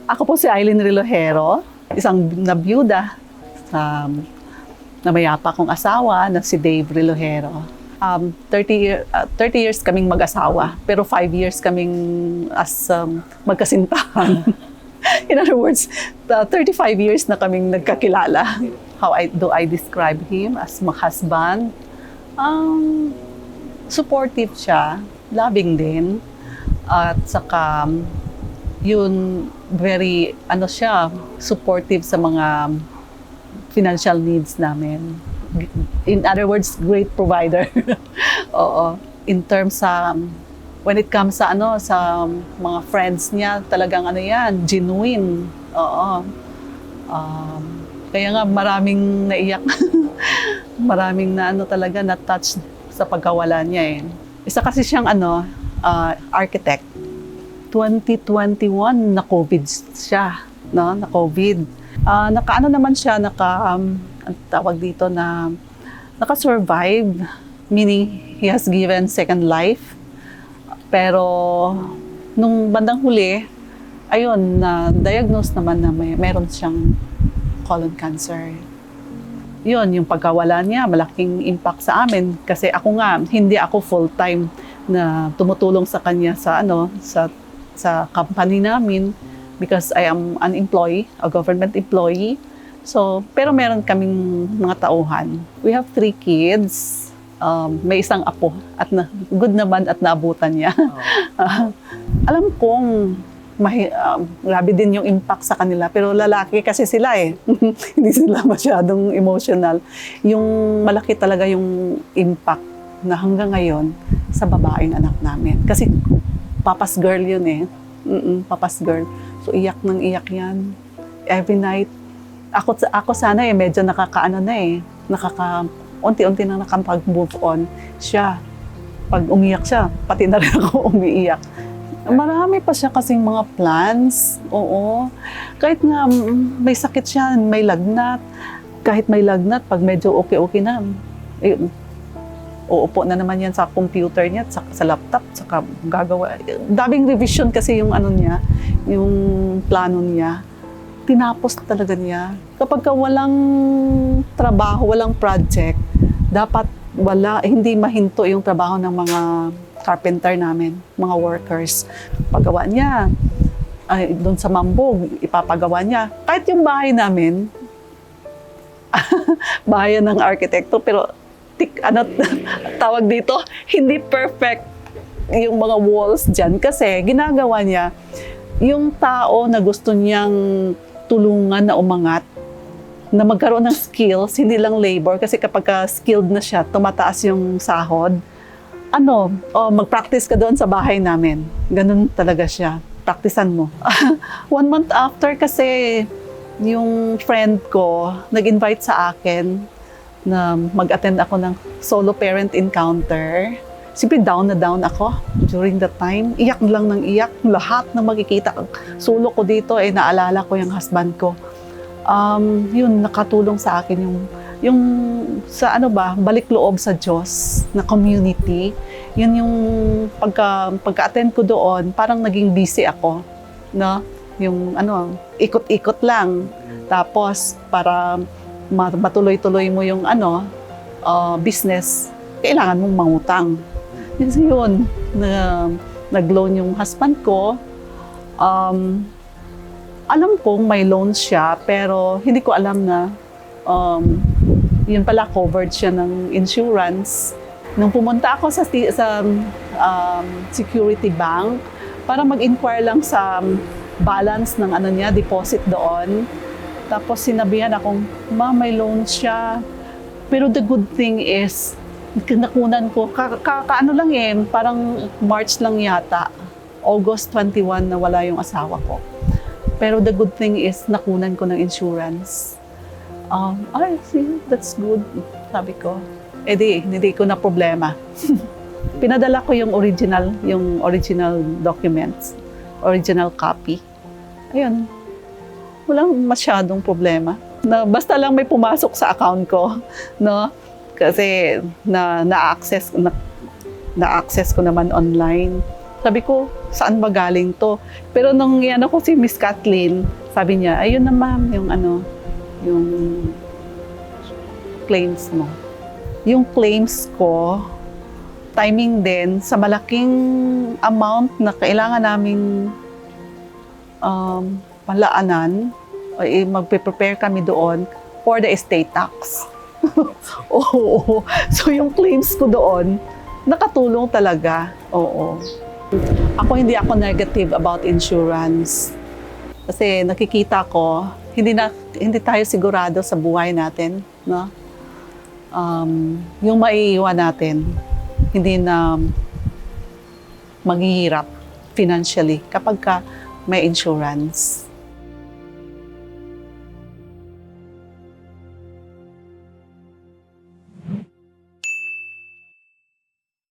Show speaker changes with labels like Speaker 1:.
Speaker 1: Ako po si Eileen Rilojero, isang nabiyuda sa na mayapa kong asawa na si Dave Rilojero. 30 years kaming mag-asawa, pero 5 years kaming as magkasintahan. In other words, 35 years na kaming nagkakilala. Do I describe him as my husband? Supportive siya, loving din, at saka yun, very, supportive sa mga financial needs namin. In other words, great provider. Oo. In terms sa, when it comes sa sa mga friends niya, talagang yan, genuine. Oo. Kaya nga maraming naiyak. Maraming na talaga na-touch sa pagkawala niya eh. Isa kasi siyang architect. 2021 na COVID siya, no? Na COVID. Naman siya, ang tawag dito na naka-survive, meaning he has given second life. Pero nung bandang huli, ayun, na-diagnose naman na meron siyang colon cancer. Yun, yung pagkawala niya, malaking impact sa amin. Kasi ako nga, hindi ako full-time na tumutulong sa kanya sa company namin because I am an employee, a government employee. So, pero meron kaming mga tauhan. We have 3 kids. May isang apo at good naman at naabutan niya. Alam kong grabe din yung impact sa kanila, pero lalaki kasi sila eh. Hindi sila masyadong emotional. Yung malaki talaga yung impact na hanggang ngayon sa babaeng anak namin. Kasi papa's girl yun eh. Papa's girl. So iyak nang iyak yan. Every night. Ako sana medyo unti-unti nang nakapag-move on siya. Pag umiyak siya, pati na rin ako umiiyak. Marami pa siya kasing mga plans. Oo. Kahit nga may sakit siya, may lagnat. Kahit may lagnat, pag medyo okay na, uupo na naman yan sa computer niya, sa laptop, saka gagawa. Daming revision kasi yung niya, yung plano niya. Tinapos talaga niya. Kapag walang trabaho, walang project, dapat hindi mahinto yung trabaho ng mga carpenter namin, mga workers. Paggawa niya, doon sa Mambog, ipapagawa niya. Kahit yung bahay namin, bahayan ng arkitekto, pero tawag dito, hindi perfect yung mga walls dyan. Kasi ginagawa niya, yung tao na gusto niyang tulungan na umangat, na magkaroon ng skills, hindi lang labor, kasi kapag skilled na siya, tumataas yung sahod. Mag-practice ka doon sa bahay namin. Ganun talaga siya. Practicean mo. 1 month after kasi, yung friend ko, nag-invite sa akin na mag-attend ako ng solo parent encounter. Siyempre down na down ako during that time. Iyak lang ng iyak. Lahat na makikita. Sulo ko dito, naalala ko yung husband ko. Yun, nakatulong sa akin yung sa balik loob sa Diyos na community. Yun yung pagka-attend ko doon, parang naging busy ako, no? Yung ikot-ikot lang. Tapos para matuloy-tuloy mo yung business, kailangan mong mangutang. Yun, nag-loan yung husband ko. Alam kong may loan siya, pero hindi ko alam na yun pala, covered siya ng insurance. Nung pumunta ako sa security bank para mag-inquire lang sa balance ng deposit doon. Tapos sinabihan akong, "Ma, may loan siya." Pero the good thing is, nakunan ko, parang March lang yata, August 21 na wala yung asawa ko. Pero the good thing is, nakunan ko ng insurance. See, that's good, sabi ko. Hindi ko na problema. Pinadala ko yung original documents, original copy. Ayun, walang masyadong problema. Basta lang may pumasok sa account ko, no? Kasi na-access ko naman online. Sabi ko, saan ba galing to? Pero nung yan ako si Miss Kathleen, sabi niya, ayun na ma'am, yung claims mo. Yung claims ko, timing din sa malaking amount na kailangan naming palaanan, magpe-prepare kami doon for the estate tax. Oo. So yung claims ko doon, nakatulong talaga. Oo. Hindi ako negative about insurance. Kasi nakikita ko, hindi tayo sigurado sa buhay natin, no? Yung maiiwan natin, hindi na maghihirap financially kapag ka may insurance.